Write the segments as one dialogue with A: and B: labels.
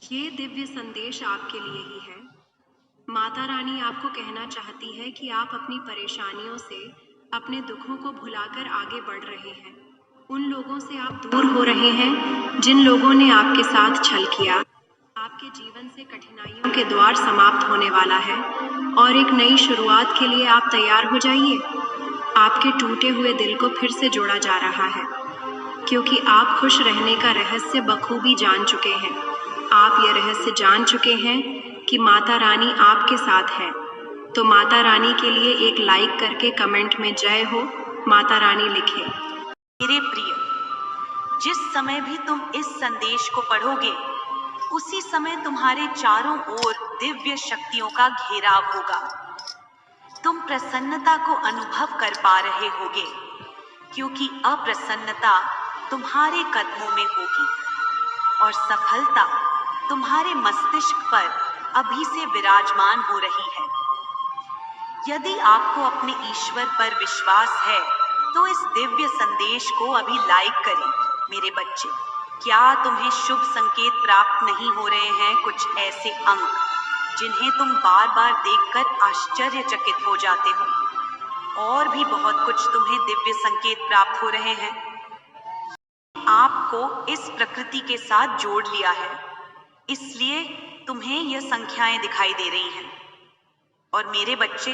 A: ये दिव्य संदेश आपके लिए ही है। माता रानी आपको कहना चाहती है कि आप अपनी परेशानियों से, अपने दुखों को भुलाकर आगे बढ़ रहे हैं। उन लोगों से आप दूर हो रहे हैं जिन लोगों ने आपके साथ छल किया। आपके जीवन से कठिनाइयों के द्वार समाप्त होने वाला है और एक नई शुरुआत के लिए आप तैयार हो जाइए। आपके टूटे हुए दिल को फिर से जोड़ा जा रहा है, क्योंकि आप खुश रहने का रहस्य बखूबी जान चुके हैं। आप ये रहस्य जान चुके हैं कि माता रानी आपके साथ है। तो माता रानी के लिए एक लाइक करके कमेंट में जय हो माता रानी लिखें।
B: मेरे प्रिय, जिस समय भी तुम इस संदेश को पढ़ोगे, उसी समय तुम्हारे चारों ओर दिव्य शक्तियों का घेराव होगा। तुम प्रसन्नता को अनुभव कर पा रहे होगे, क्योंकि अप्रसन्नता तुम्हारे कदमों में होगी और सफलता तुम्हारे मस्तिष्क पर अभी से विराजमान हो रही है। यदि आपको अपने ईश्वर पर विश्वास है, तो इस दिव्य संदेश को अभी लाइक करें। मेरे बच्चे, क्या तुम्हें शुभ संकेत प्राप्त नहीं हो रहे हैं? कुछ ऐसे अंक जिन्हें तुम बार बार देखकर आश्चर्यचकित हो जाते हो। और भी बहुत कुछ तुम्हें दिव्य संकेत प्राप्त हो रहे हैं। आपको इस प्रकृति के साथ जोड़ लिया है, इसलिए तुम्हें यह संख्याएं दिखाई दे रही हैं। और मेरे बच्चे,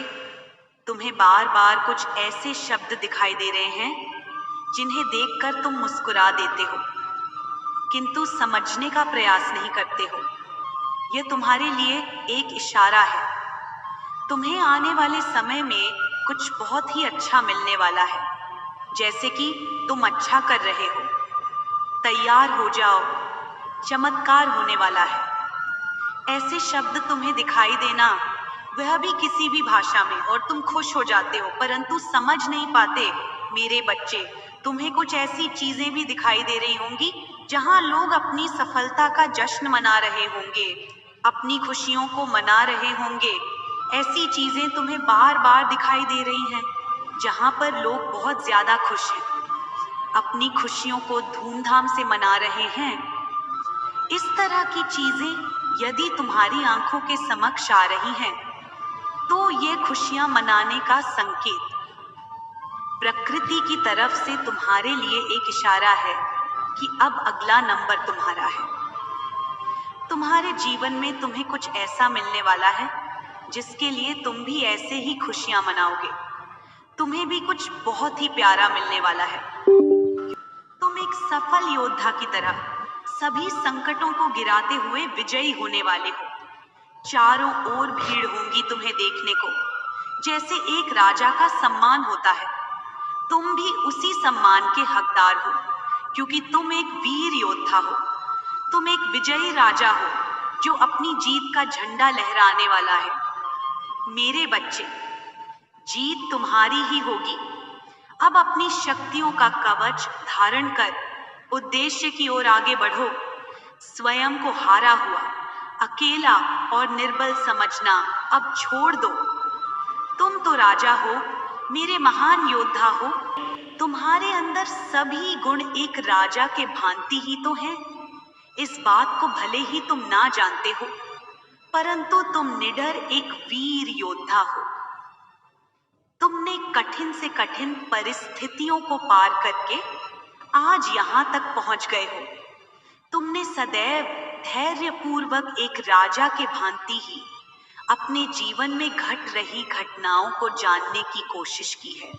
B: तुम्हें बार बार कुछ ऐसे शब्द दिखाई दे रहे हैं जिन्हें देखकर तुम मुस्कुरा देते हो, किंतु समझने का प्रयास नहीं करते हो। यह तुम्हारे लिए एक इशारा है। तुम्हें आने वाले समय में कुछ बहुत ही अच्छा मिलने वाला है। जैसे कि तुम अच्छा कर रहे हो, तैयार हो जाओ, चमत्कार होने वाला है। ऐसे शब्द तुम्हें दिखाई देना, वह भी किसी भी भाषा में, और तुम खुश हो जाते हो, परंतु समझ नहीं पाते। मेरे बच्चे, तुम्हें कुछ ऐसी चीजें भी दिखाई दे रही होंगी जहां लोग अपनी सफलता का जश्न मना रहे होंगे, अपनी खुशियों को मना रहे होंगे। ऐसी चीजें तुम्हें बार बार दिखाई दे रही हैं जहां पर लोग बहुत ज्यादा खुश हैं, अपनी खुशियों को धूमधाम से मना रहे हैं। इस तरह की चीजें यदि तुम्हारी आंखों के समक्ष आ रही हैं, तो ये खुशियां मनाने का संकेत प्रकृति की तरफ से तुम्हारे लिए एक इशारा है कि अब अगला नंबर तुम्हारा है। तुम्हारे जीवन में तुम्हें कुछ ऐसा मिलने वाला है जिसके लिए तुम भी ऐसे ही खुशियां मनाओगे। तुम्हें भी कुछ बहुत ही प्यारा मिलने वाला है। तुम एक सफल योद्धा की तरह सभी संकटों को गिराते हुए विजयी होने वाले हो। चारों ओर भीड़ होंगी तुम्हें देखने को, जैसे एक राजा का सम्मान होता है। तुम भी उसी सम्मान के हकदार हो, क्योंकि तुम एक वीर योद्धा हो। तुम एक विजयी राजा हो जो अपनी जीत का झंडा लहराने वाला है। मेरे बच्चे, जीत तुम्हारी ही होगी। अब अपनी शक्तियों का कवच धारण कर उद्देश्य की ओर आगे बढ़ो। स्वयं को हारा हुआ, अकेला और निर्बल समझना अब छोड़ दो। तुम तो राजा हो, मेरे महान योद्धा हो। तुम्हारे अंदर सभी गुण एक राजा के भांति ही तो हैं। इस बात को भले ही तुम ना जानते हो, परंतु तुम निडर एक वीर योद्धा हो। तुमने कठिन से कठिन परिस्थितियों को पार करके आज यहाँ तक पहुंच गए हो। तुमने सदैव धैर्यपूर्वक एक राजा के भांति ही अपने जीवन में घट रही घटनाओं को जानने की कोशिश की है।